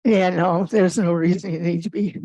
Yeah, no, there's no reason you need to be.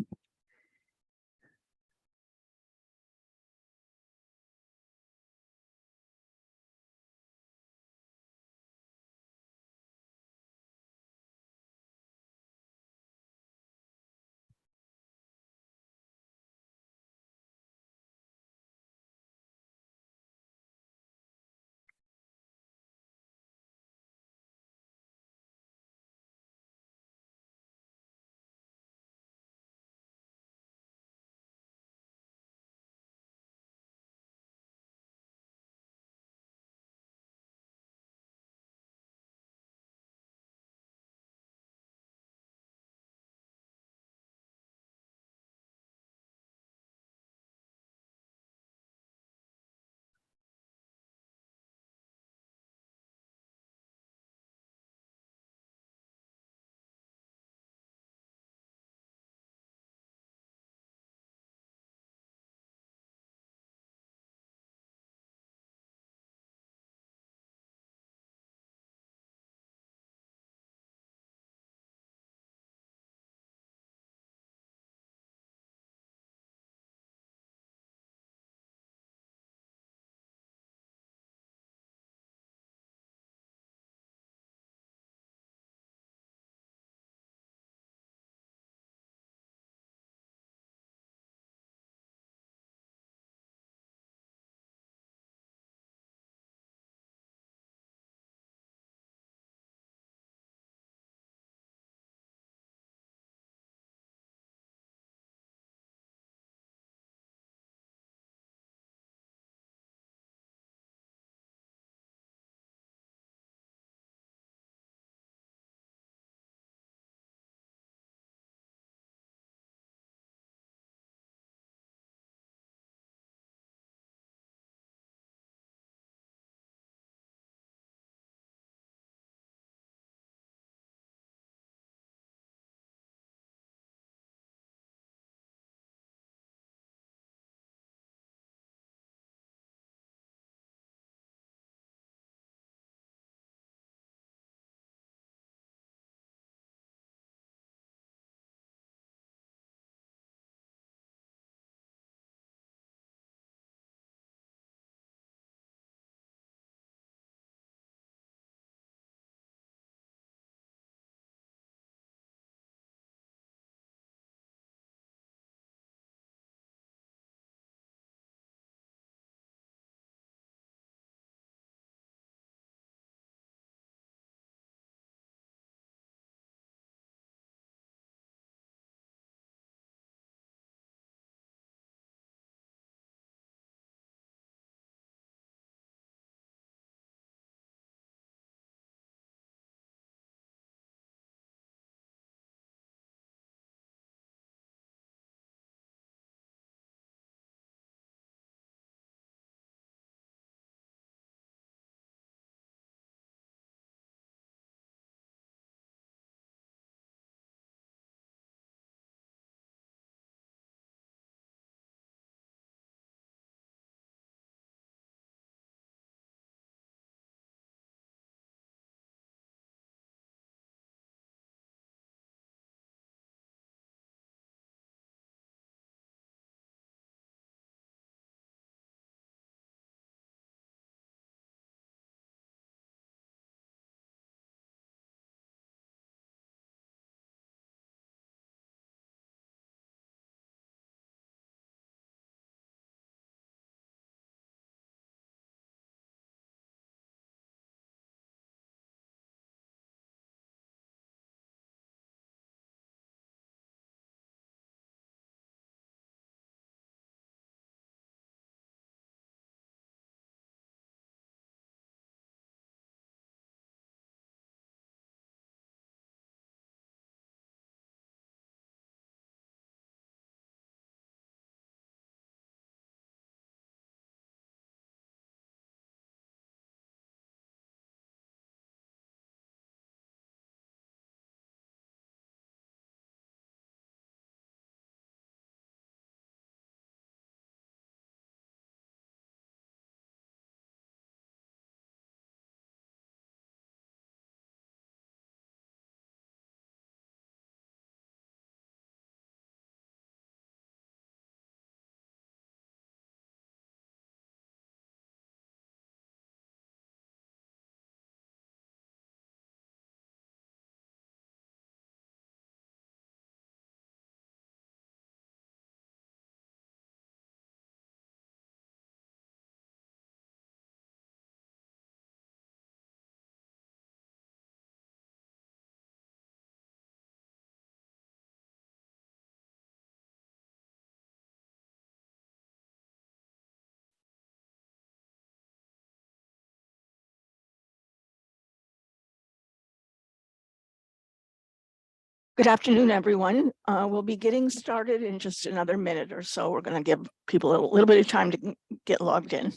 Good afternoon, everyone. We'll be getting started in just another minute or so. We're going to give people a little bit of time to get logged in.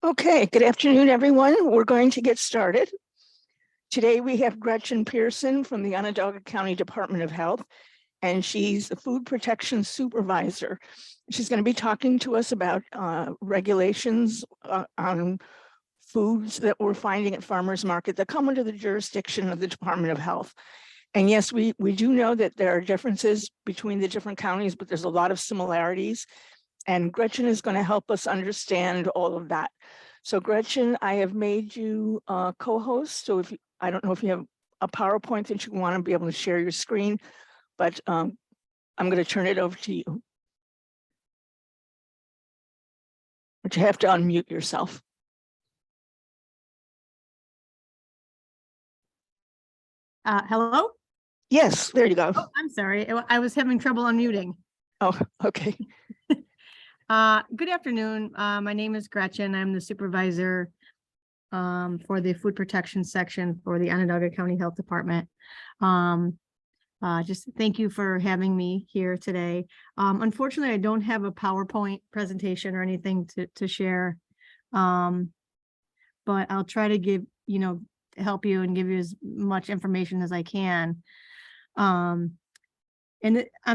Okay, good afternoon, everyone. We're going to get started. Today we have Gretchen Pearson from the Onondaga County Department of Health, and she's the Food Protection Supervisor. She's going to be talking to us about regulations on foods that we're finding at farmers market that come under the jurisdiction of the Department of Health. And yes, we do know that there are differences between the different counties, but there's a lot of similarities. And Gretchen is going to help us understand all of that. So Gretchen, I have made you a co-host. So I don't know if you have a PowerPoint that you want to be able to share your screen, but I'm going to turn it over to you. But you have to unmute yourself. Hello? Yes, there you go. Oh, I'm sorry. I was having trouble unmuting. Oh, okay. Good afternoon. My name is Gretchen. I'm the supervisor for the food protection section for the Onondaga County Health Department. Just thank you for having me here today. Unfortunately, I don't have a PowerPoint presentation or anything to share. But I'll try to give, help you and give you as much information as I can. I'm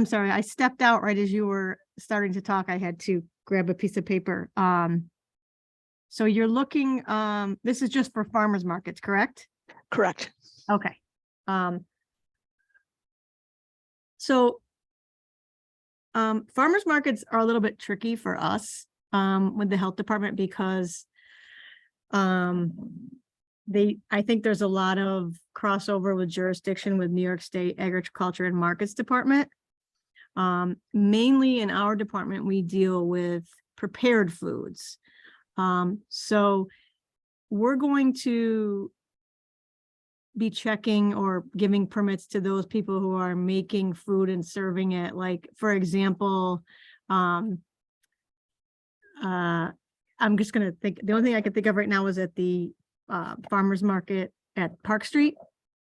sorry, I stepped out right as you were starting to talk. I had to grab a piece of paper. So you're looking, this is just for farmers markets, correct? Correct. Okay. So farmers markets are a little bit tricky for us with the health department because I think there's a lot of crossover with jurisdiction with New York State Agriculture and Markets Department. Mainly in our department, we deal with prepared foods. So we're going to be checking or giving permits to those people who are making food and serving it. Like, for example, I'm just going to think, the only thing I can think of right now is at the farmers market at Park Street.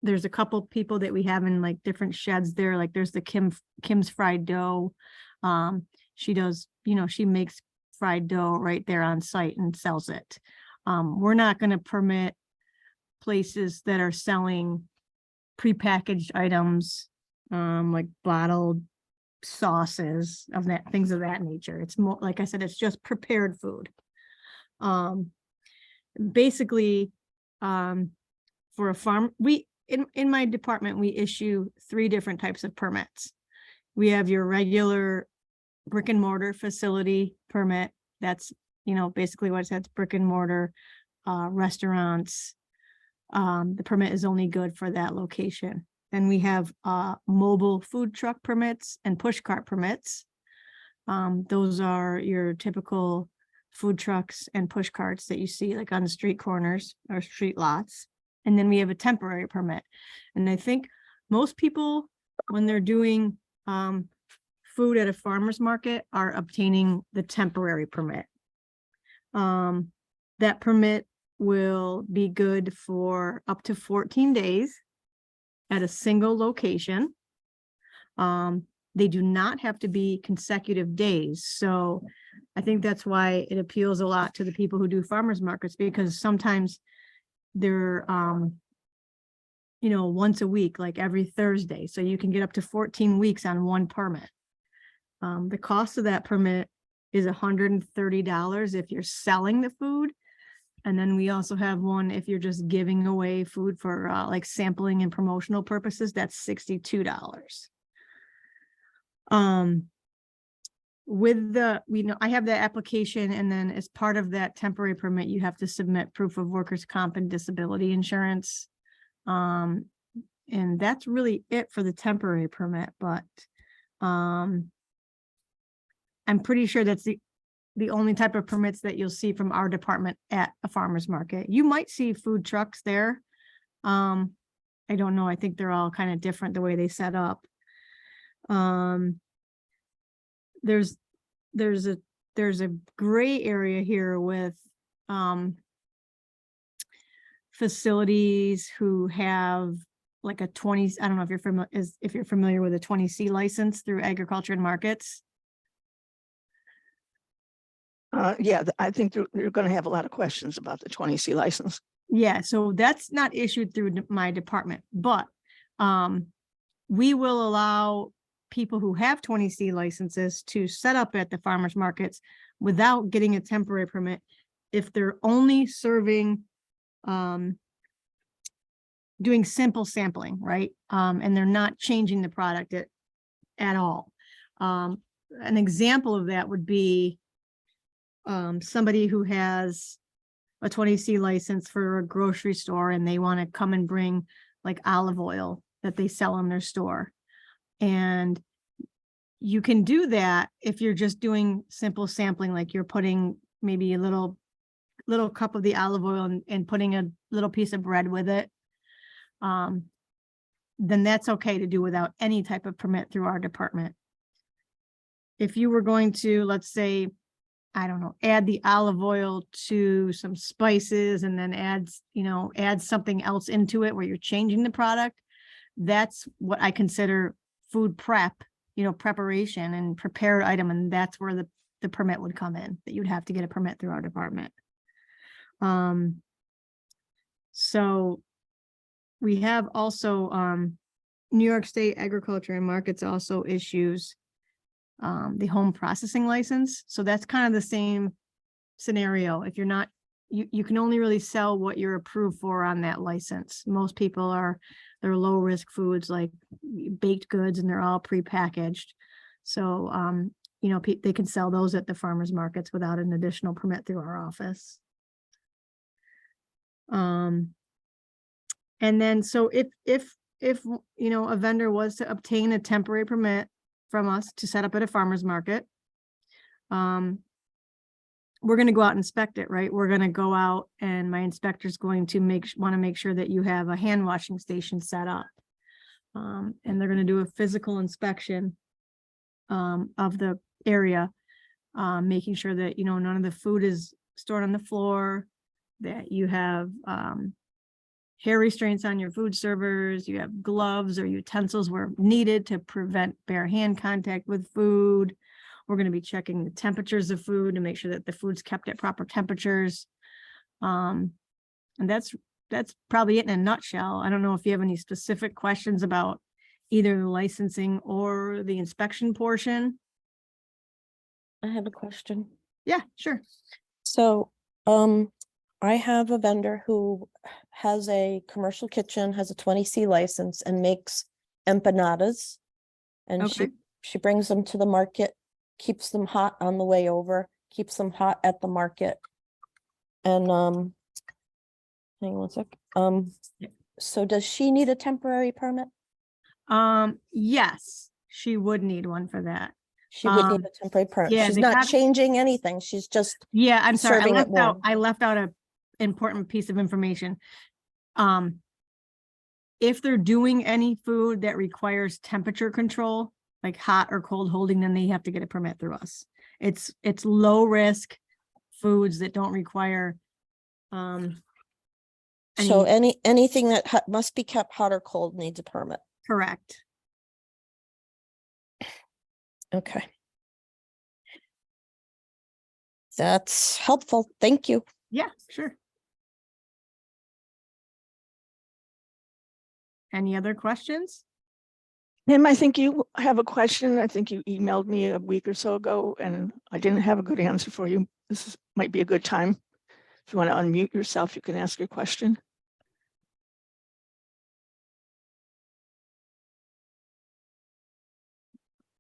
There's a couple people that we have in like different sheds there. Like there's the Kim's fried dough. She does, she makes fried dough right there on site and sells it. We're not going to permit places that are selling prepackaged items, like bottled sauces of that, things of that nature. It's more, like I said, it's just prepared food. Basically, for a farm, in my department, we issue 3 different types of permits. We have your regular brick and mortar facility permit. That's, basically what it says, brick and mortar restaurants. The permit is only good for that location. Then we have mobile food truck permits and push cart permits. Those are your typical food trucks and push carts that you see like on the street corners or street lots. And then we have a temporary permit. And I think most people, when they're doing food at a farmer's market, are obtaining the temporary permit. That permit will be good for up to 14 days at a single location. They do not have to be consecutive days. So I think that's why it appeals a lot to the people who do farmers markets, because sometimes they're, once a week, like every Thursday. So you can get up to 14 weeks on one permit. The cost of that permit is $130 if you're selling the food. And then we also have one if you're just giving away food for like sampling and promotional purposes, that's $62. with the, I have the application, and then as part of that temporary permit, you have to submit proof of workers' comp and disability insurance. And that's really it for the temporary permit, but I'm pretty sure that's the only type of permits that you'll see from our department at a farmer's market. You might see food trucks there. I don't know. I think they're all kind of different the way they set up. There's a gray area here with facilities who have like a 20, I don't know if you're familiar with a 20C license through agriculture and markets. Yeah, I think they're going to have a lot of questions about the 20C license. Yeah, so that's not issued through my department, but we will allow people who have 20C licenses to set up at the farmers markets without getting a temporary permit if they're only serving, doing simple sampling, right? And they're not changing the product at all. An example of that would be somebody who has a 20C license for a grocery store, and they want to come and bring like olive oil that they sell in their store. And you can do that if you're just doing simple sampling, like you're putting maybe a little cup of the olive oil and putting a little piece of bread with it. Then that's okay to do without any type of permit through our department. If you were going to, let's say, I don't know, add the olive oil to some spices and then add something else into it where you're changing the product, that's what I consider food prep, preparation and prepared item. And that's where the permit would come in, that you'd have to get a permit through our department. So we have also, New York State Agriculture and Markets also issues the home processing license. So that's kind of the same scenario. If you're not, you can only really sell what you're approved for on that license. Most people they're low risk foods like baked goods, and they're all prepackaged. So, they can sell those at the farmers markets without an additional permit through our office. And then, so if a vendor was to obtain a temporary permit from us to set up at a farmer's market, we're going to go out and inspect it, right? We're going to go out, and my inspector's going to want to make sure that you have a hand washing station set up. And they're going to do a physical inspection of the area, making sure that, none of the food is stored on the floor, that you have hair restraints on your food servers, you have gloves or utensils where needed to prevent bare hand contact with food. We're going to be checking the temperatures of food to make sure that the food's kept at proper temperatures. And that's probably it in a nutshell. I don't know if you have any specific questions about either the licensing or the inspection portion. I have a question. Yeah, sure. So, I have a vendor who has a commercial kitchen, has a 20C license, and makes empanadas. And Okay. she brings them to the market, keeps them hot on the way over, keeps them hot at the market. And hang on one sec. Yeah. So does she need a temporary permit? Yes, she would need one for that. She would need a temporary permit. yeah, She's the not copy- changing anything. She's just Yeah, I'm sorry. serving it warm. I left out a important piece of information. If they're doing any food that requires temperature control, like hot or cold holding, then they have to get a permit through us. It's low risk foods that don't require so anything that must be kept hot or cold needs a permit. correct. Okay. That's helpful. Thank you. Yeah, sure. Any other questions? Tim, I think you have a question. I think you emailed me a week or so ago, and I didn't have a good answer for you. Might be a good time. If you want to unmute yourself, you can ask your question.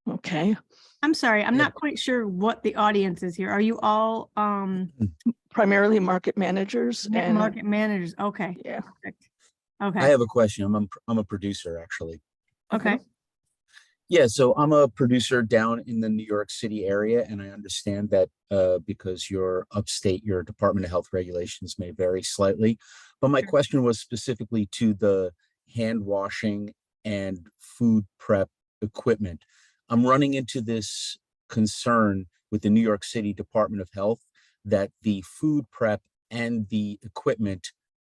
Okay, I'm sorry, I'm Yeah. not quite sure what the audience is here. Are you all primarily market managers and, market managers? Okay. yeah. Perfect. I Okay, have a question. I'm a producer, actually. okay. Yeah, so I'm a producer down in the New York City area, and I understand that because you're upstate, your Department of Health regulations may vary slightly. But my Sure. question was specifically to the hand washing and food prep equipment. I'm running into this concern with the New York City Department of Health that the food prep and the equipment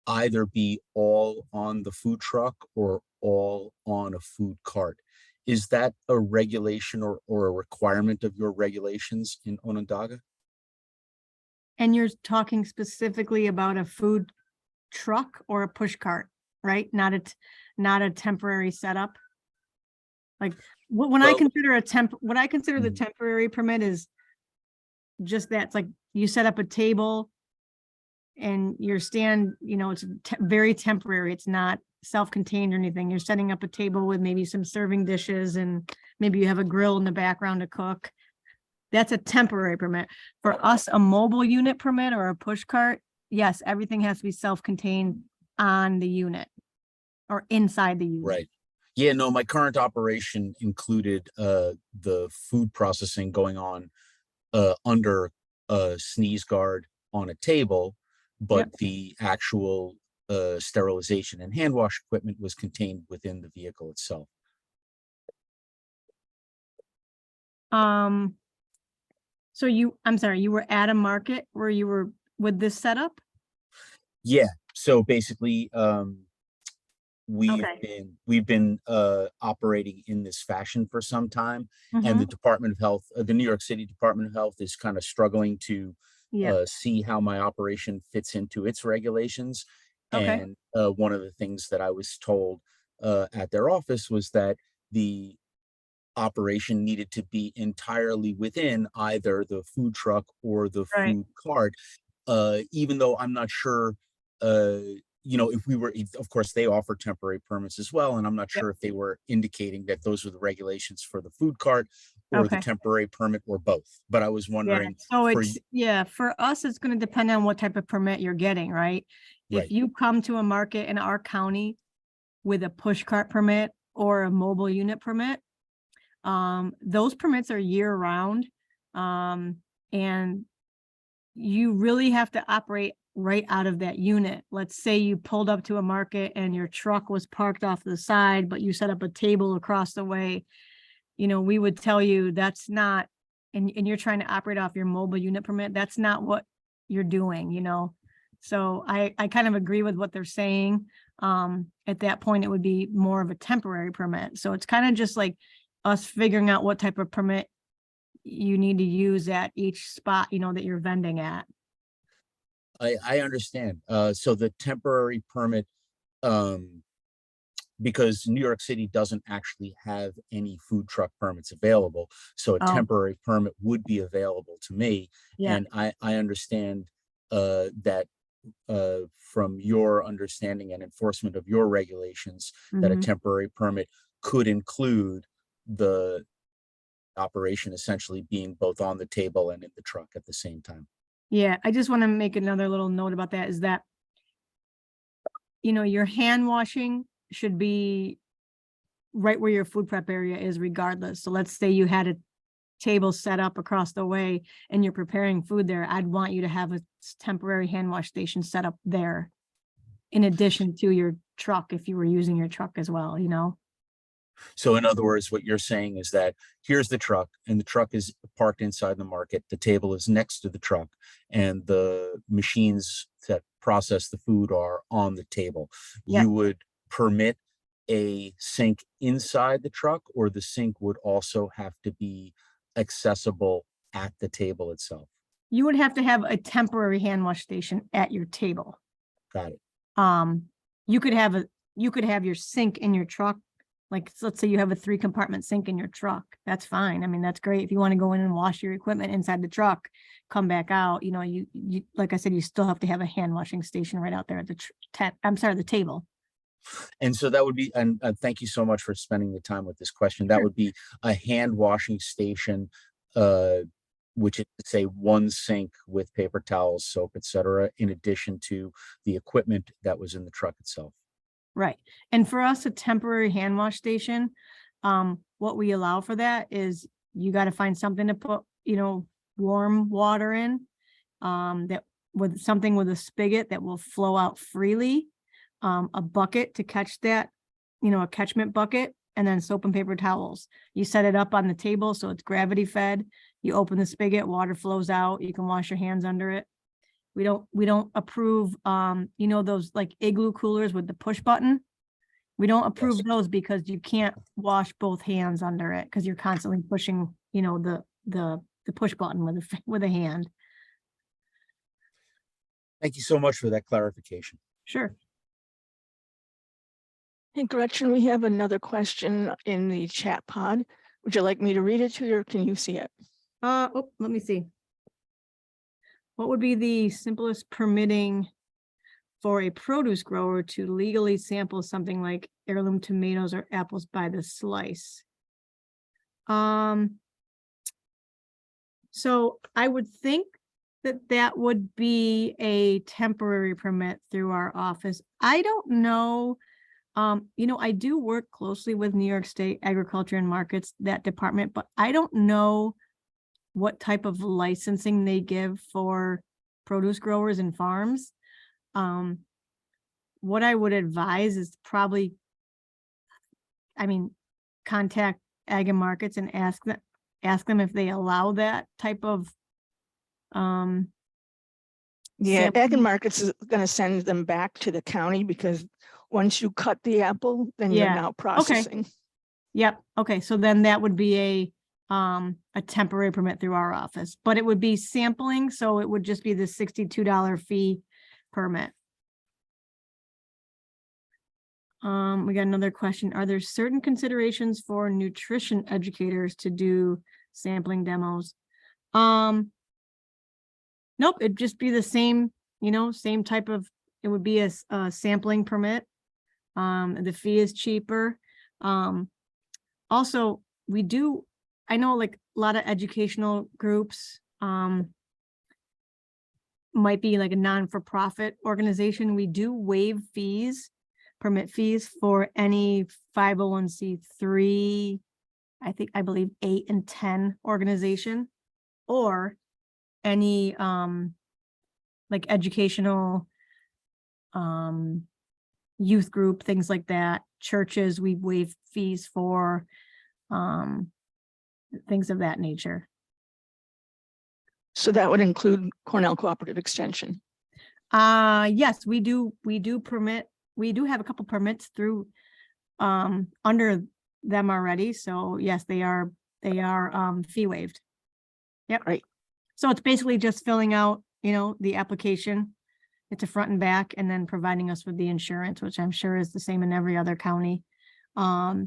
either be all on the food truck or all on a food cart. Is that a regulation or a requirement of your regulations in Onondaga? And you're talking specifically about a food truck or a push cart, right? Not a temporary setup. Like when I Well, consider what I consider the Mhm. temporary permit is just that. It's like you set up a table and your stand, it's very temporary. It's not self-contained or anything. You're setting up a table with maybe some serving dishes and maybe you have a grill in the background to cook. That's a temporary permit. For us, a mobile unit permit or a push cart, yes, everything has to be self-contained on the unit or inside the unit. Right. Yeah, no, my current operation included the food processing going on under a sneeze guard on a table, but Yep. the actual sterilization and hand wash equipment was contained within the vehicle itself. So I'm sorry, you were at a market where you were with this setup? Yeah. So basically, Okay. we've been operating in this fashion for some time, and the Mhm. Department of Health, the New York City Department of Health, is kind of struggling to Yeah. see how my operation fits into its regulations. Okay. And one of the things that I was told at their office was that the operation needed to be entirely within either the food truck or the Right. food cart, even though I'm not sure, uh, if we were, of course, they offer temporary permits as well, and I'm not Yep. sure if they were indicating that those were the regulations for the food cart or the Okay. temporary permit or both. But I was Yeah. wondering So for for us, it's going to depend on what type of permit you're getting, right? If right, you come to a market in our county with a push cart permit or a mobile unit permit, those permits are year round. And you really have to operate right out of that unit. Let's say you pulled up to a market and your truck was parked off the side, but you set up a table across the way. We would tell you that's not, and you're trying to operate off your mobile unit permit. That's not what you're doing. So I kind of agree with what they're saying. At that point, it would be more of a temporary permit. So it's kind of just like us figuring out what type of permit you need to use at each spot, that you're vending at. I understand. So the temporary permit, um, because New York City doesn't actually have any food truck permits available. So a Oh, temporary permit would be available to me. yeah, And I understand that from your understanding and enforcement of your regulations, that a mhm. temporary permit could include the operation essentially being both on the table and in the truck at the same time. Yeah. I just want to make another little note about that is that, your hand washing should be right where your food prep area is regardless. So let's say you had a table set up across the way and you're preparing food there. I'd want you to have a temporary hand wash station set up there in addition to your truck if you were using your truck as well. So in other words, what you're saying is that here's the truck, and the truck is parked inside the market. The table is next to the truck, and the machines that process the food are on the table. Yeah. You would permit a sink inside the truck, or the sink would also have to be accessible at the table itself. You would have to have a temporary hand wash station at your table. Got it. Um, you could have your sink in your truck. Like, let's say you have a 3-compartment sink in your truck. That's fine. I mean, that's great. If you want to go in and wash your equipment inside the truck, come back out, you like I said, you still have to have a hand washing station right out there at the table. And so that would be, and thank you so much for spending the time with this question. That Sure. would be a hand washing station, which is to say one sink with paper towels, soap, etc., in addition to the equipment that was in the truck itself. Right. And for us, a temporary hand wash station, what we allow for that is you got to find something to put, warm water in, that with something with a spigot that will flow out freely, a bucket to catch that, a catchment bucket, and then soap and paper towels. You set it up on the table so it's gravity fed. You open the spigot, water flows out. You can wash your hands under it. We don't approve, those like igloo coolers with the push button. We don't approve Yes. those because you can't wash both hands under it because you're constantly pushing, the push button with a hand. Thank you so much for that clarification. Sure. Hey, Gretchen, we have another question in the chat pod. Would you like me to read it to you or can you see it? Let me see. What would be the simplest permitting for a produce grower to legally sample something like heirloom tomatoes or apples by the slice? So I would think that would be a temporary permit through our office. I don't know. I do work closely with New York State Agriculture and Markets, that department, but I don't know what type of licensing they give for produce growers and farms. What I would advise is probably, contact Ag and Markets and ask them if they allow that type of Yeah, Ag sampling. and Markets is going to send them back to the county because once you cut the apple, then you're Yeah, now processing. Yep. Okay. So then that would be a temporary permit through our office, but it would be sampling. So it would just be the $62 fee permit. We got another question. Are there certain considerations for nutrition educators to do sampling demos? Nope. It'd just be the same, same type of, it would be a sampling permit. The fee is cheaper. Also, I know like a lot of educational groups, might be like a non-for-profit organization. We do waive permit fees for any 501c3, I believe 8 and 10 organization, or any like educational youth group, things like that. Churches, we waive fees for things of that nature. So that would include Cornell Cooperative Extension. Yes, we do permit. We do have a couple permits through under them already. So yes, they are fee waived. Yep. Right. So it's basically just filling out, the application. It's a front and back, and then providing us with the insurance, which I'm sure is the same in every other county. Our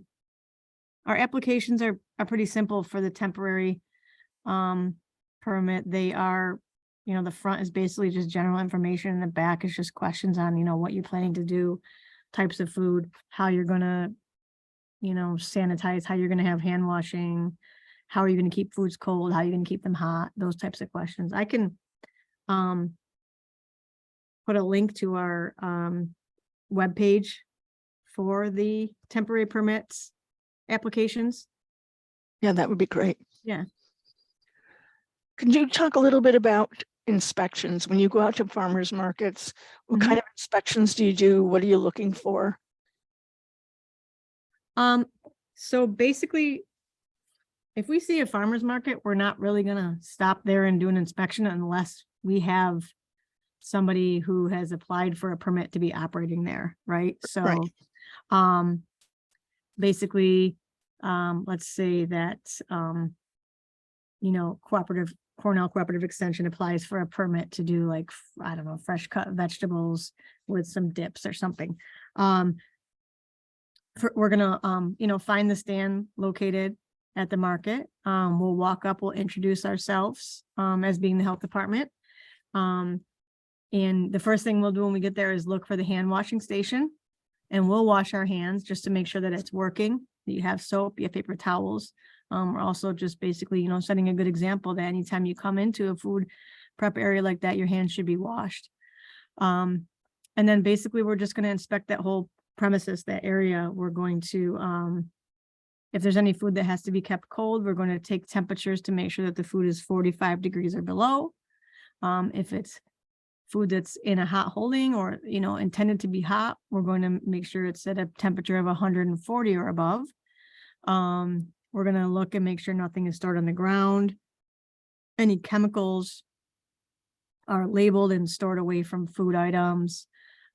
applications are pretty simple for the temporary permit. They are, the front is basically just general information, and the back is just questions on, what you're planning to do, types of food, how you're gonna, sanitize, how you're gonna have hand washing, how are you gonna keep foods cold, how are you gonna keep them hot, those types of questions. I can put a link to our webpage for the temporary permits applications. Yeah, that would be great. Yeah. Could you talk a little bit about inspections? When you go out to farmers markets, what kind of inspections do you do? What are you looking for? So basically, if we see a farmer's market, we're not really gonna stop there and do an inspection unless we have somebody who has applied for a permit to be operating there, right? So, Right. Basically, let's say that, Cornell Cooperative Extension applies for a permit to do like, I don't know, fresh cut vegetables with some dips or something. We're gonna, find the stand located at the market. We'll walk up, we'll introduce ourselves, as being the health department. And the first thing we'll do when we get there is look for the hand washing station. and we'll wash our hands just to make sure that it's working. That you have soap, you have paper towels. We're also just basically, you know, setting a good example that anytime you come into a food prep area like that, your hands should be washed. And then basically we're just going to inspect that whole premises, that area. We're going to, if there's any food that has to be kept cold, we're going to take temperatures to make sure that the food is 45 degrees or below. If it's food that's in a hot holding or, you know, intended to be hot, we're going to make sure it's at a temperature of 140 or above. We're going to look and make sure nothing is stored on the ground. Any chemicals are labeled and stored away from food items.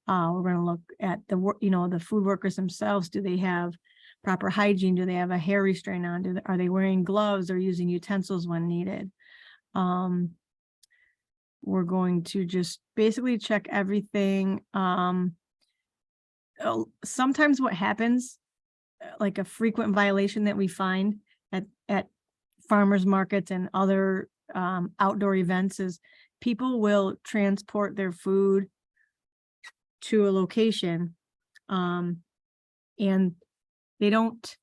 We're going to look at the food workers themselves. Do they have proper hygiene? Do they have a hair restraint on? Are they wearing gloves or using utensils when needed? We're going to just basically check everything. Sometimes what happens, like a frequent violation that we find at farmers markets and other outdoor events, is people will transport their food to a location and they don't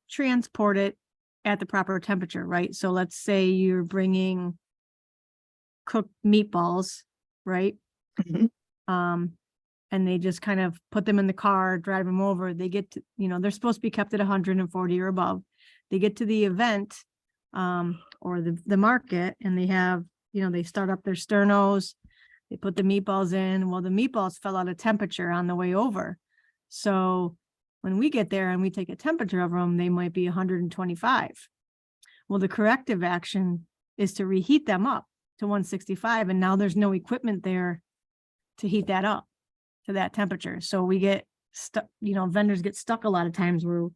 transport it at the proper temperature, right? So let's say you're bringing cooked meatballs, right? Mhm. And they just kind of put them in the car, drive them over. They get to, you know, they're supposed to be kept at 140 or above. They get to the event or the market, and they have, you know, they start up their sternos, they put the meatballs in. Well, the meatballs fell out of temperature on the way over. So when we get there and we take a temperature of them, they might be 125. Well, the corrective action is to reheat them up to 165. And now there's no equipment there to heat that up to that temperature. So we get stuck, you know, vendors get stuck a lot of times where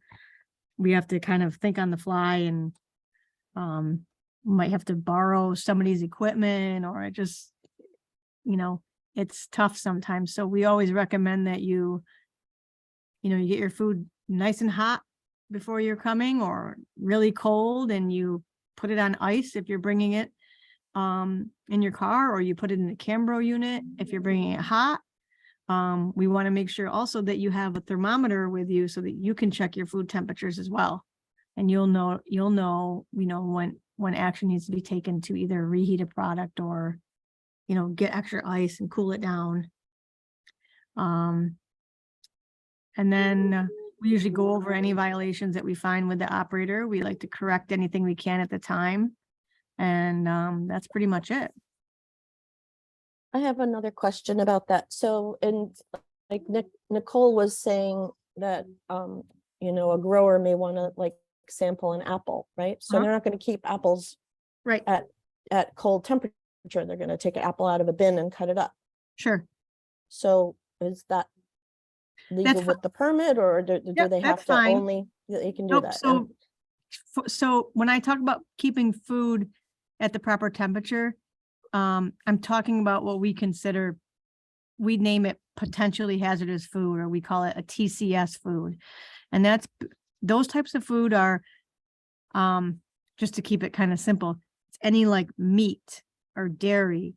we have to kind of think on the fly and might have to borrow somebody's equipment, or it just, you know, it's tough sometimes. So we always recommend that you get your food nice and hot before you're coming, or really cold, and you put it on ice if you're bringing it in your car, or you put it in the Cambro unit if you're bringing it hot. We want to make sure also that you have a thermometer with you so that you can check your food temperatures as well. And you'll know, when action needs to be taken to either reheat a product or, you know, get extra ice and cool it down. And then we usually go over any violations that we find with the operator. We like to correct anything we can at the time. And that's pretty much it. I have another question about that. So, like Nicole was saying that, a grower may want to like sample an apple, right? So they're not going to keep apples Right. at cold temperature. They're going to take an apple out of a bin and cut it up. Sure. So is that legal with the permit, or do Yep, they have that's to fine. only, they can do Nope. that? So when I talk about keeping food at the proper temperature, I'm talking about what we consider, we name it potentially hazardous food, or we call it a TCS food. And those types of food are, just to keep it kind of simple, it's any like meat or dairy,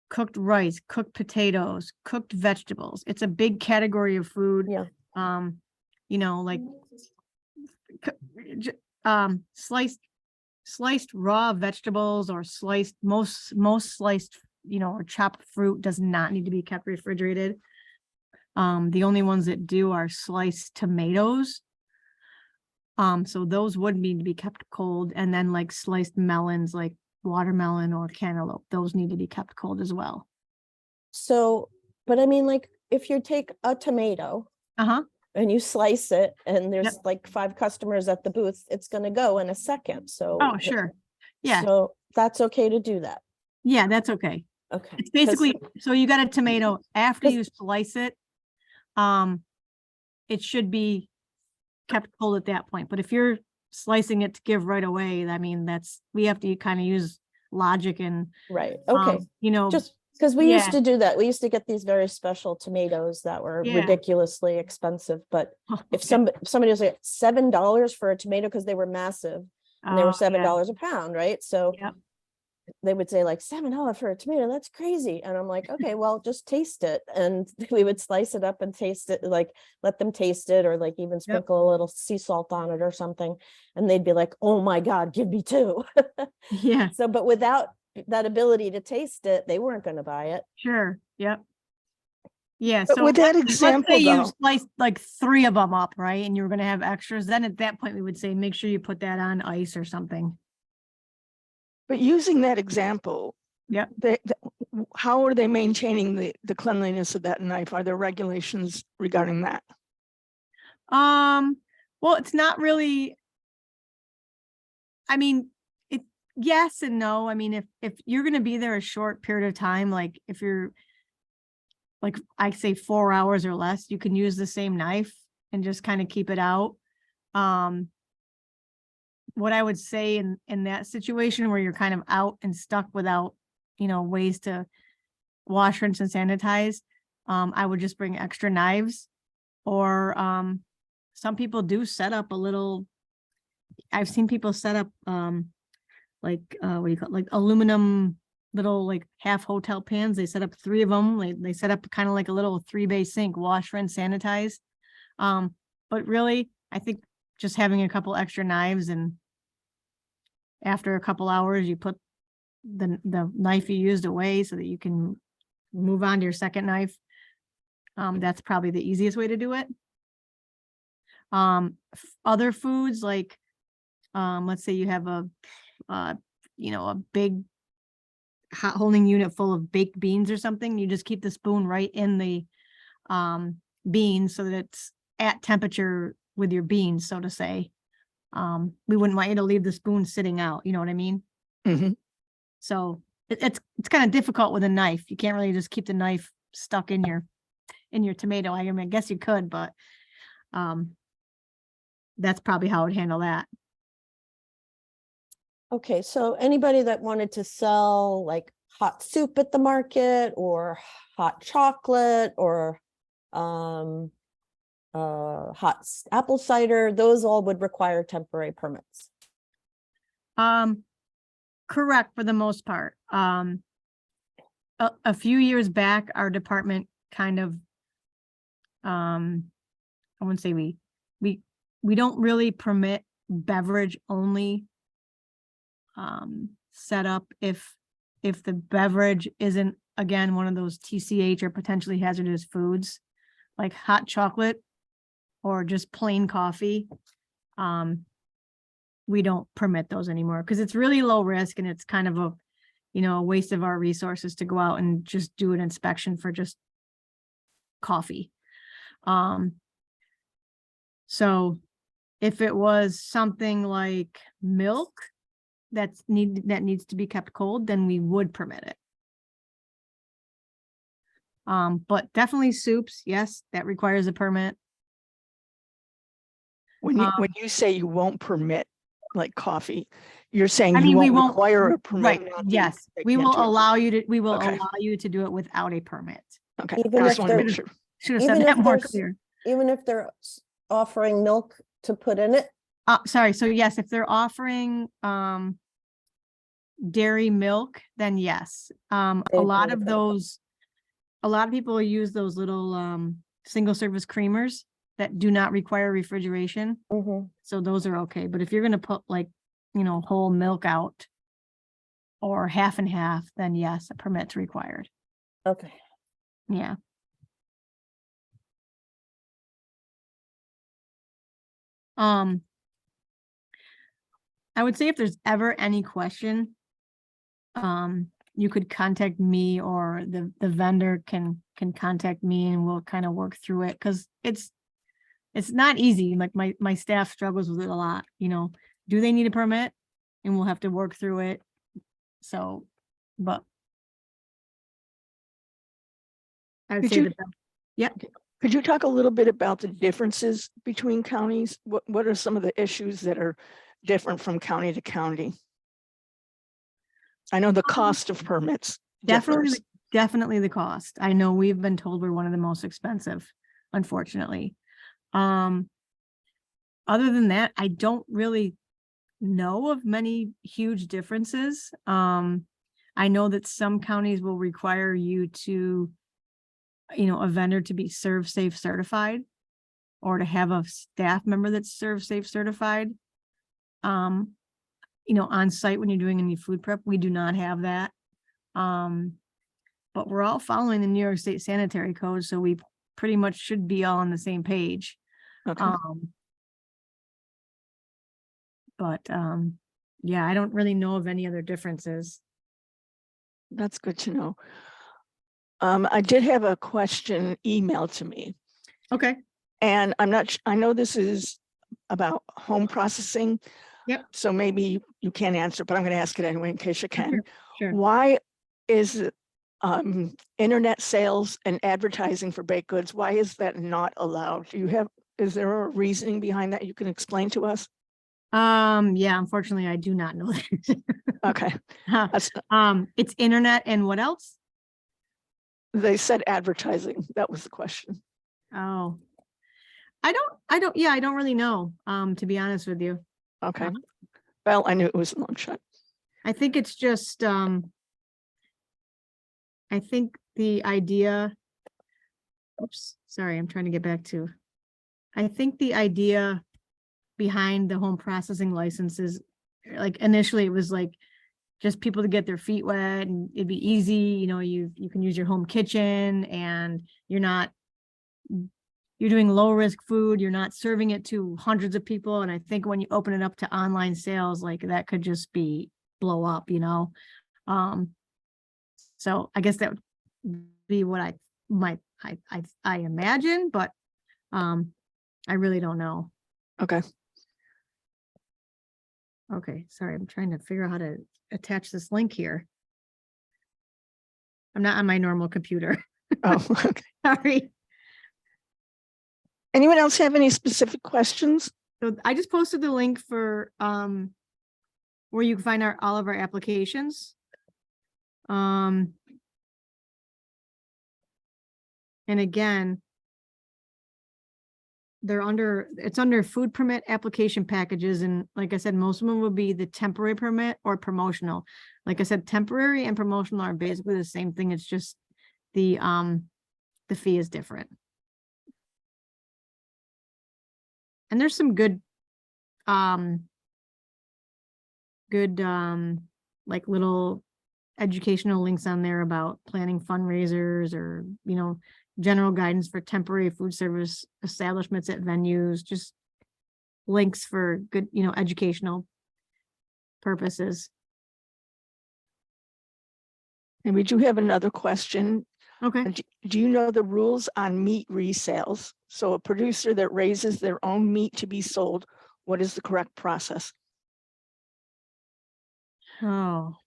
cooked rice, cooked potatoes, cooked vegetables. It's a big category of food. Yeah. Like sliced raw vegetables, or most sliced, or chopped fruit does not need to be kept refrigerated. The only ones that do are sliced tomatoes. So those would need to be kept cold. And then like sliced melons, like watermelon or cantaloupe, those need to be kept cold as well. So, but I mean, like if you take a tomato and you slice it, and there's like 5 customers at the booth, it's going to go in a second. So, oh, sure. Yeah. So that's okay to do that. Yeah, that's okay. Okay. It's basically, so you got a tomato, after you slice it, it should be kept cold at that point. But if you're slicing it to give right away, I mean, we have to kind of use logic and, right. Okay. Just because we used to do that. We used to get these very special tomatoes that were ridiculously expensive. But if somebody was like $7 for a tomato because they were massive, and they were $7 a pound, right? So they would say like $7 for a tomato, that's crazy. And I'm like, okay, well, just taste it. And we would slice it up and taste it, like let them taste it, or like even sprinkle a little sea salt on it or something. And they'd be like, oh my God, give me 2. Yeah, So, but without that ability to taste it, they weren't going to buy it. sure. Yep. Yeah. But So with that let's example, say you though, sliced like 3 of them up, right? And you were going to have extras. Then at that point, we would say, make sure you put that on ice or something. but using that example, Yep. how are they maintaining the cleanliness of that knife? Are there regulations regarding that? Well, it's not really, I mean, it, yes and no. I mean, if you're going to be there a short period of time, like if you're like, I say 4 hours or less, you can use the same knife and just kind of keep it out. What I would say in that situation where you're kind of out and stuck without, ways to wash, rinse, and sanitize, I would just bring extra knives, or some people do set up a little, I've seen people set up like what do you call it? Like aluminum little like half hotel pans. They set up 3 of them. They set up kind of like a little 3-bay sink, wash, rinse, sanitize. But really, I think just having a couple extra knives, and after a couple hours, you put the knife you used away so that you can move on to your second knife. That's probably the easiest way to do it. Other foods like, let's say you have a big hot holding unit full of baked beans or something, you just keep the spoon right in the beans so that it's at temperature with your beans, so to say. We wouldn't want you to leave the spoon sitting out, you know what I mean? Mhm. So it's kind of difficult with a knife. You can't really just keep the knife stuck in your tomato. I mean, I guess you could, but that's probably how I would handle that. Okay, so anybody that wanted to sell like hot soup at the market, or hot chocolate, or apple cider, those all would require temporary permits. Correct, for the most part. A few years back, our department kind of, I wouldn't say we don't really permit beverage only set up if the beverage isn't, again, one of those TCH or potentially hazardous foods, like hot chocolate or just plain coffee. We don't permit those anymore because it's really low risk, and it's kind of a waste of our resources to go out and just do an inspection for just coffee. So if it was something like milk that needs to be kept cold, then we would permit it. But definitely soups, yes, that requires a permit. When you say you won't permit like coffee, you're saying I you mean, we won't won't require a permit. Right, not that you yes, can we get will to it. allow you to, Okay. allow you to do it without a permit. Okay, Even I if just want to they're- make sure. Should have said Even that if more there's- clear. Even if they're offering milk to put in it. Sorry, so yes, if they're offering dairy milk, then yes. A They'd lot need a of permit. those, a lot of people use those little single service creamers that do not require refrigeration. Mhm. So those are okay. But if you're gonna put like, whole milk out or half and half, then yes, a permit's required. Okay. Yeah. I would say if there's ever any question, you could contact me, or the vendor can contact me, and we'll kind of work through it, because it's not easy. Like my staff struggles with it a lot, do they need a permit? And we'll have to work through it. So, but I would Could say you- that, yeah. Could you talk a little bit about the differences between counties? What are some of the issues that are different from county to county? I know the cost of permits differs. Definitely the cost. I know we've been told we're one of the most expensive, unfortunately. Other than that, I don't really know of many huge differences. I know that some counties will require you to, a vendor to be Serve Safe certified or to have a staff member that's Serve Safe certified. On site when you're doing any food prep, we do not have that. But we're all following the New York State Sanitary Code, so we pretty much should be all on the same page. Okay. Yeah, I don't really know of any other differences. That's good to know. I did have a question emailed to me, Okay. and I know this is about home processing. Yep. So maybe you can't answer, but I'm going to ask it anyway in case you can. Sure. Why is internet sales and advertising for baked goods, why is that not allowed? Is there a reasoning behind that you can explain to us? Yeah, unfortunately, I do not know that. Okay. That's- It's internet and what else? They said advertising. That was the question. Oh, I don't really know, to be honest with you. Okay. Well, I knew it was a long shot. I think it's just, I think the idea, oops, sorry, I'm trying to get back to, I think the idea behind the home processing licenses, like initially it was like just people to get their feet wet and it'd be easy, you can use your home kitchen and you're doing low risk food, you're not serving it to hundreds of people. And I think when you open it up to online sales, like that could just blow up, so I guess that would be what I imagine, but I really don't know. Okay. Okay, sorry, I'm trying to figure out how to attach this link here. I'm not on my normal computer. Oh, okay. Sorry. Anyone else have any specific questions? So I just posted the link for where you can find all of our applications. And again, it's under food permit application packages. And like I said, most of them will be the temporary permit or promotional. Like I said, temporary and promotional are basically the same thing. It's just the fee is different. And there's some good like little educational links on there about planning fundraisers or, general guidance for temporary food service establishments at venues, just links for good, educational purposes. And we do have another question. Okay. Do you know the rules on meat resales? So a producer that raises their own meat to be sold, what is the correct process? Oh,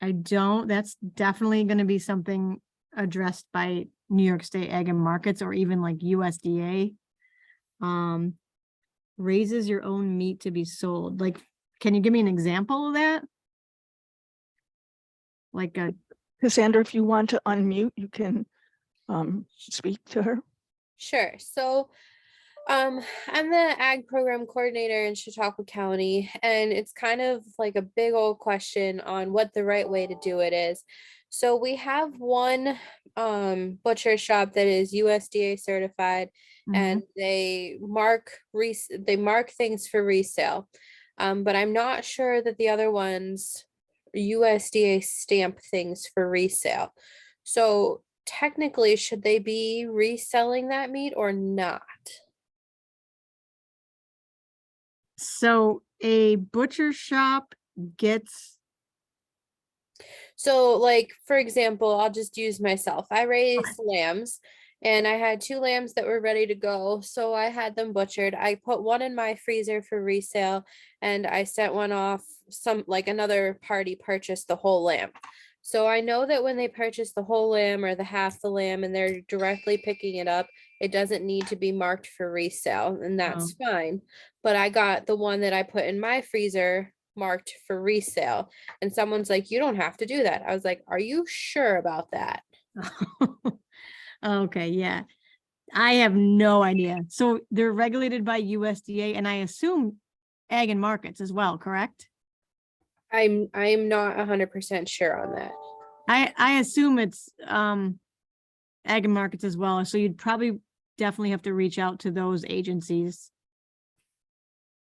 I don't, that's definitely going to be something addressed by New York State Ag and Markets or even like USDA. Raises your own meat to be sold. Like, can you give me an example of that? Like Cassandra, if you want to unmute, you can speak to her. Sure. So I'm the ag program coordinator in Chautauqua County, and it's kind of like a big old question on what the right way to do it is. So we have one butcher shop that is USDA certified, and they mark things for resale. But I'm not sure that the other ones USDA stamp things for resale. So technically, should they be reselling that meat or not? So a butcher shop gets. So like, for example, I'll just use myself. I raised lambs and I had 2 lambs that were ready to go. So I had them butchered. I put one in my freezer for resale and I sent one off. Another party purchased the whole lamb. So I know that when they purchase the whole lamb or the half the lamb and they're directly picking it up, it doesn't need to be marked for resale, and that's fine. But I got the one that I put in my freezer marked for resale, and someone's like, you don't have to do that. I was like, are you sure about that? Okay, yeah. I have no idea. So they're regulated by USDA and I assume Ag and Markets as well, correct? I'm not 100% sure on that. I assume it's ag and markets as well, so you'd probably definitely have to reach out to those agencies.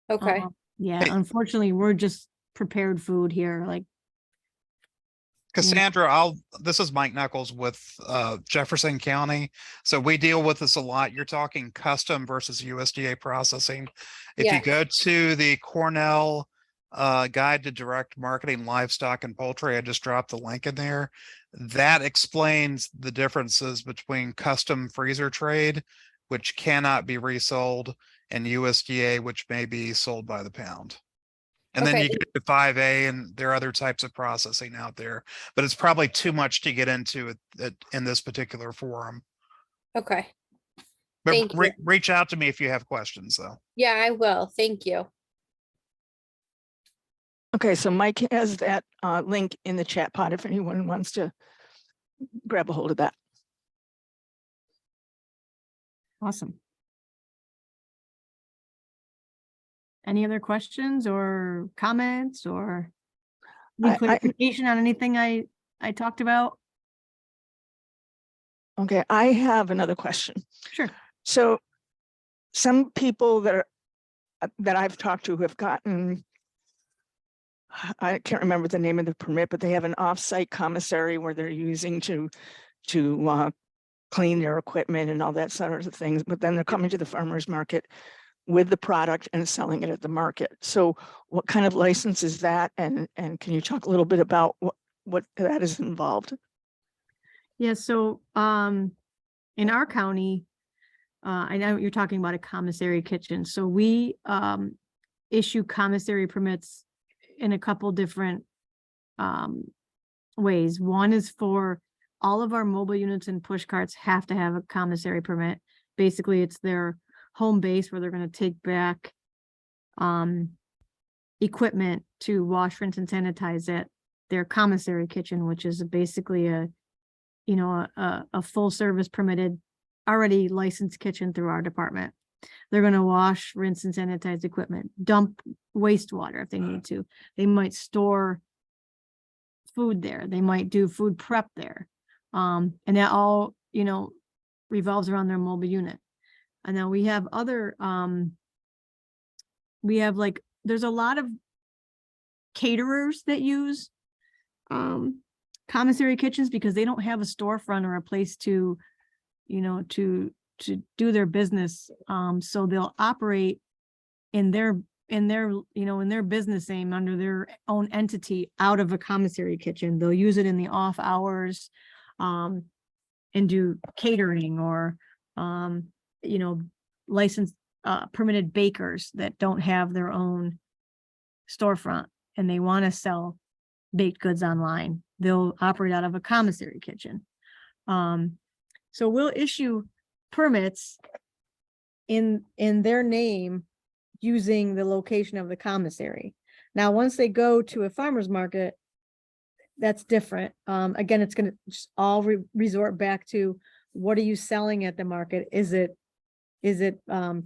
Okay. Yeah, Hey. unfortunately, we're just prepared food here, like, Cassandra, this is Mike Knuckles with Jefferson County. So we deal with this a lot. You're talking custom versus USDA processing. If Yeah. you go to the Cornell Guide to Direct Marketing Livestock and Poultry, I just dropped the link in there. That explains the differences between custom freezer trade, which cannot be resold, and USDA, which may be sold by the pound. And then Okay. you get to 5A, and there are other types of processing out there, but it's probably too much to get into in this particular forum. Okay. But Thank you. reach out to me if you have questions, though. Yeah, I will. Thank you. Okay, so Mike has that link in the chat pod if anyone wants to grab a hold of that. awesome. Any other questions or comments or any I- clarification on anything I talked about? Okay, I have another question. Sure. So some people that I've talked to have gotten, I can't remember the name of the permit, but they have an off-site commissary where they're using to clean their equipment and all that sort of things. But then they're coming to the farmer's market with the product and selling it at the market. So what kind of license is that? And can you talk a little bit about what that is involved? Yeah, so in our county, I know you're talking about a commissary kitchen. So we issue commissary permits in a couple different ways. One is for all of our mobile units and push carts have to have a commissary permit. Basically, it's their home base where they're going to take back equipment to wash, rinse, and sanitize at their commissary kitchen, which is basically a full service permitted, already licensed kitchen through our department. They're going to wash, rinse, and sanitize equipment, dump wastewater if they need to. They might store food there. They might do food prep there. And that all, revolves around their mobile unit. And then we have other, there's a lot of caterers that use commissary kitchens because they don't have a storefront or a place to do their business. So they'll operate in their business name under their own entity out of a commissary kitchen. They'll use it in the off hours and do catering or licensed permitted bakers that don't have their own storefront and they want to sell baked goods online. They'll operate out of a commissary kitchen. So we'll issue permits in their name using the location of the commissary. Now, once they go to a farmer's market, that's different. Again, it's going to just all resort back to what are you selling at the market? Is it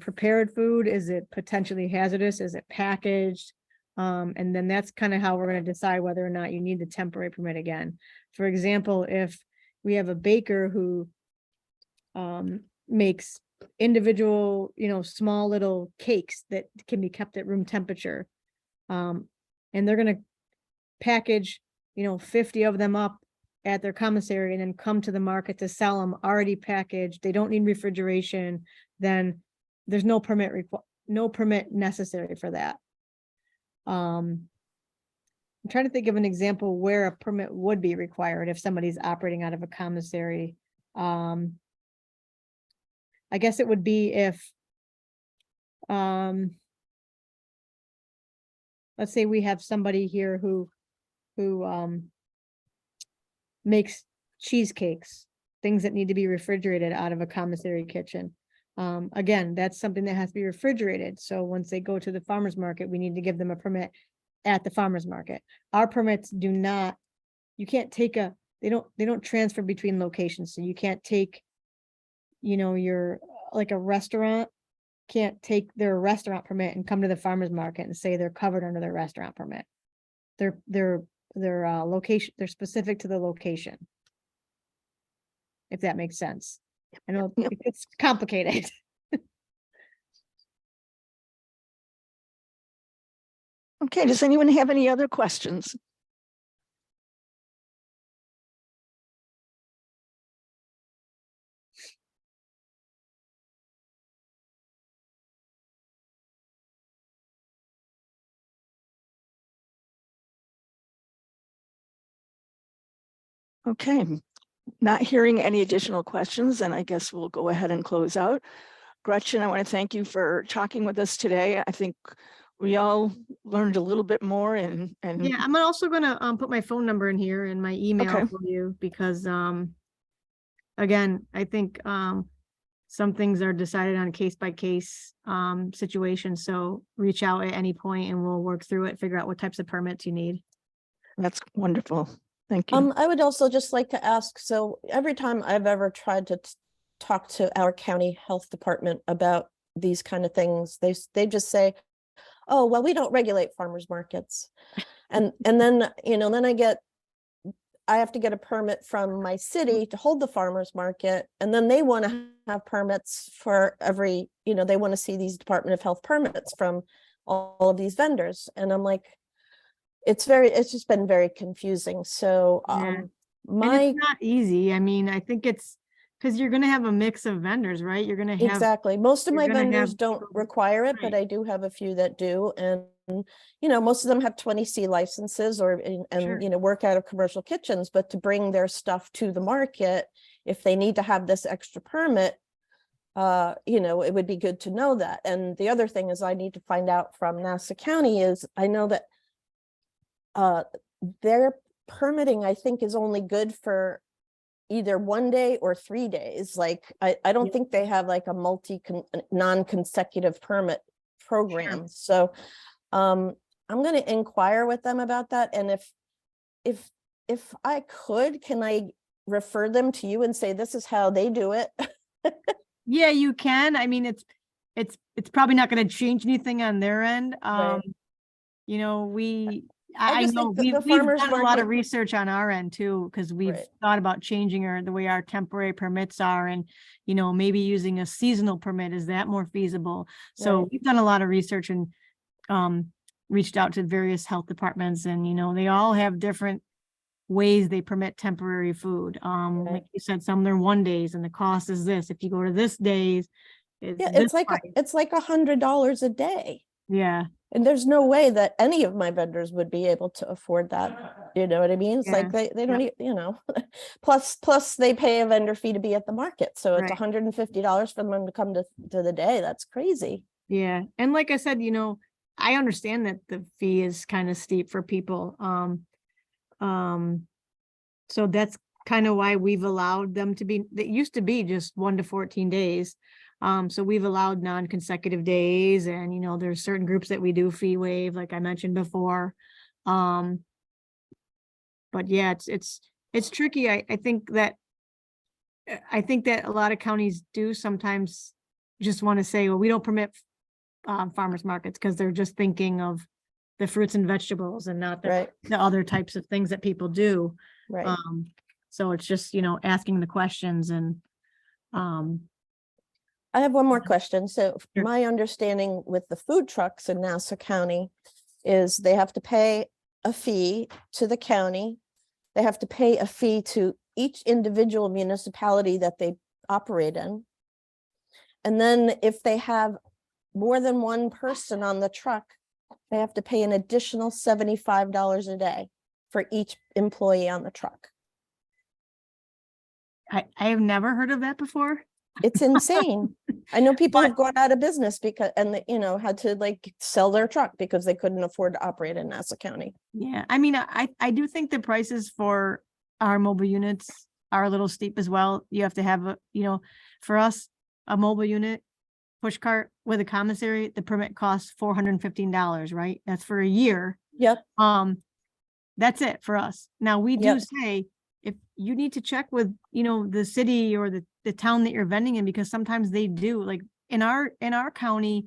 prepared food? Is it potentially hazardous? Is it packaged? And then that's kind of how we're going to decide whether or not you need the temporary permit again. For example, if we have a baker who makes individual, small little cakes that can be kept at room temperature, and they're going to package, 50 of them up at their commissary and then come to the market to sell them already packaged, they don't need refrigeration, then there's no permit necessary for that. I'm trying to think of an example where a permit would be required if somebody's operating out of a commissary. I guess it would be if, let's say we have somebody here who makes cheesecakes, things that need to be refrigerated out of a commissary kitchen. Again, that's something that has to be refrigerated. So once they go to the farmer's market, we need to give them a permit at the farmer's market. Our permits do not, you can't take they don't transfer between locations. So you can't take, your, like a restaurant can't take their restaurant permit and come to the farmer's market and say they're covered under their restaurant permit. their location, they're specific to the location. If that makes sense. I know Yep. it's complicated. Okay, does anyone have any other questions? Okay, not hearing any additional questions, and I guess we'll go ahead and close out. Gretchen, I want to thank you for talking with us today. I think we all learned a little bit more and Yeah, I'm also gonna put my phone number in here and my email Okay. for you because again, I think some things are decided on a case by case situation. So reach out at any point and we'll work through it, figure out what types of permits you need. that's wonderful. Thank you. I would also just like to ask, so every time I've ever tried to talk to our county health department about these kind of things, they just say, oh, well, we don't regulate farmers markets. And then, then I have to get a permit from my city to hold the farmers market. And then they want to have permits for every, they want to see these Department of Health permits from all of these vendors. And I'm like, it's just been very confusing. So Yeah. And my it's not easy. I mean, I think it's because you're gonna have a mix of vendors, right? You're gonna have exactly, most of you're my gonna vendors have don't people- require it, but right. I do have a few that do. And most of them have 20C licenses and Sure. work out of commercial kitchens, but to bring their stuff to the market, if they need to have this extra permit, it would be good to know that. And the other thing is I need to find out from Nassau County is I know that their permitting, I think, is only good for either 1 day or 3 days. Like, I don't Yeah. think they have like a non-consecutive permit program. So I'm going to inquire with them about that. And if I could, can I refer them to you and say, this is how they do it? Yeah, you can. I mean, it's probably not going to change anything on their end. Right. I just know think the we've farmers done a lot of market- research on our end too, because we've Right. thought about changing the way our temporary permits are and, maybe using a seasonal permit. Is that more feasible? So Right. we've done a lot of research and reached out to various health departments and, they all have different ways they permit temporary food. Right. Like you said, some they're 1 days and the cost is this. If you go to this days, it's Yeah, this it's like price. it's like $100 a day. Yeah. And there's no way that any of my vendors would be able to afford that. You know what I mean? It's like Yeah. they don't, plus they pay a vendor fee to be at the market. So it's Right. $150 for them to come to the day. That's crazy. Yeah. And like I said, I understand that the fee is kind of steep for people. So that's kind of why we've allowed them to be, it used to be just 1 to 14 days. So we've allowed non-consecutive days and, there's certain groups that we do fee waive, like I mentioned before. But yeah, it's tricky. I think that a lot of counties do sometimes just want to say, well, we don't permit farmers markets because they're just thinking of the fruits and vegetables and not Right. the other types of things that people do. Right. So it's just, asking the questions and I have one more question. So Sure. my understanding with the food trucks in Nassau County is they have to pay a fee to the county. They have to pay a fee to each individual municipality that they operate in. And then if they have more than one person on the truck, they have to pay an additional $75 a day for each employee on the truck. I have never heard of that before. It's insane. I know people But- have gone out of business because, had to like sell their truck because they couldn't afford to operate in Nassau County. Yeah, I mean, I do think the prices for our mobile units are a little steep as well. You have to have for us, a mobile unit push cart with a commissary, the permit costs $415, right? That's for a year. Yep. That's it for us. Now we do Yep. say if you need to check with, the city or the town that you're vending in, because sometimes they do, like in our county,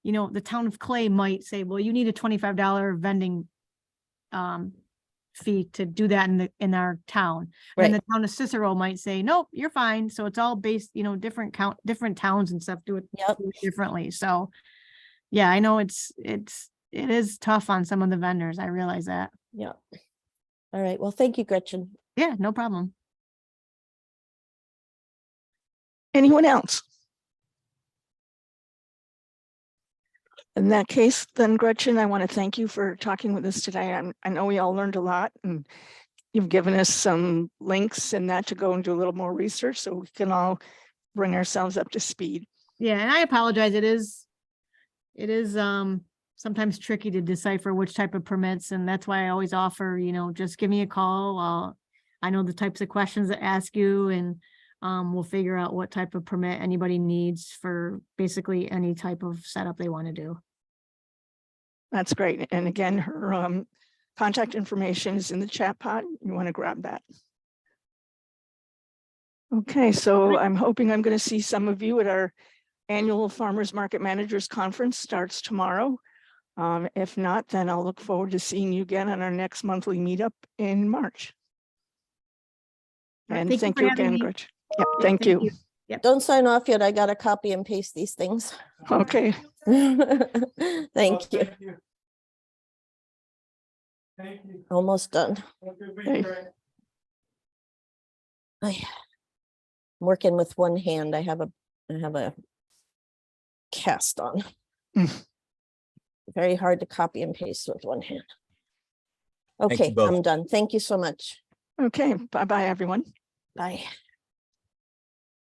the town of Clay might say, well, you need a $25 vending fee to do that in our town. And the town of Cicero might say, nope, you're fine. So it's all based, different towns and stuff do it Yep. differently. So yeah, I know it is tough on some of the vendors. I realize that. Yeah. All right. Well, thank you, Gretchen. Yeah, no problem. Anyone else? In that case, then Gretchen, I want to thank you for talking with us today. I know we all learned a lot, and you've given us some links and that to go and do a little more research so we can all bring ourselves up to speed. Yeah, and I apologize. It is sometimes tricky to decipher which type of permits, and that's why I always offer, just give me a call. I know the types of questions to ask you, and we'll figure out what type of permit anybody needs for basically any type of setup they want to do. That's great. And again, her contact information is in the chat pod. You want to grab that. Okay, so I'm hoping I'm going to see some of you at our annual Farmers Market Managers Conference. Starts tomorrow. If not, then I'll look forward to seeing you again on our next monthly meetup in March. And thank you again, Gretchen. Yep, thank you. Yep. Don't sign off yet. I got to copy and paste these things. Okay. Thank you. Almost done. Okay. I'm working with one hand. I have a cast on. Mm. Very hard to copy and paste with one hand. you Okay, both. I'm done. Thank you so much. Okay. Bye-bye, everyone. Bye.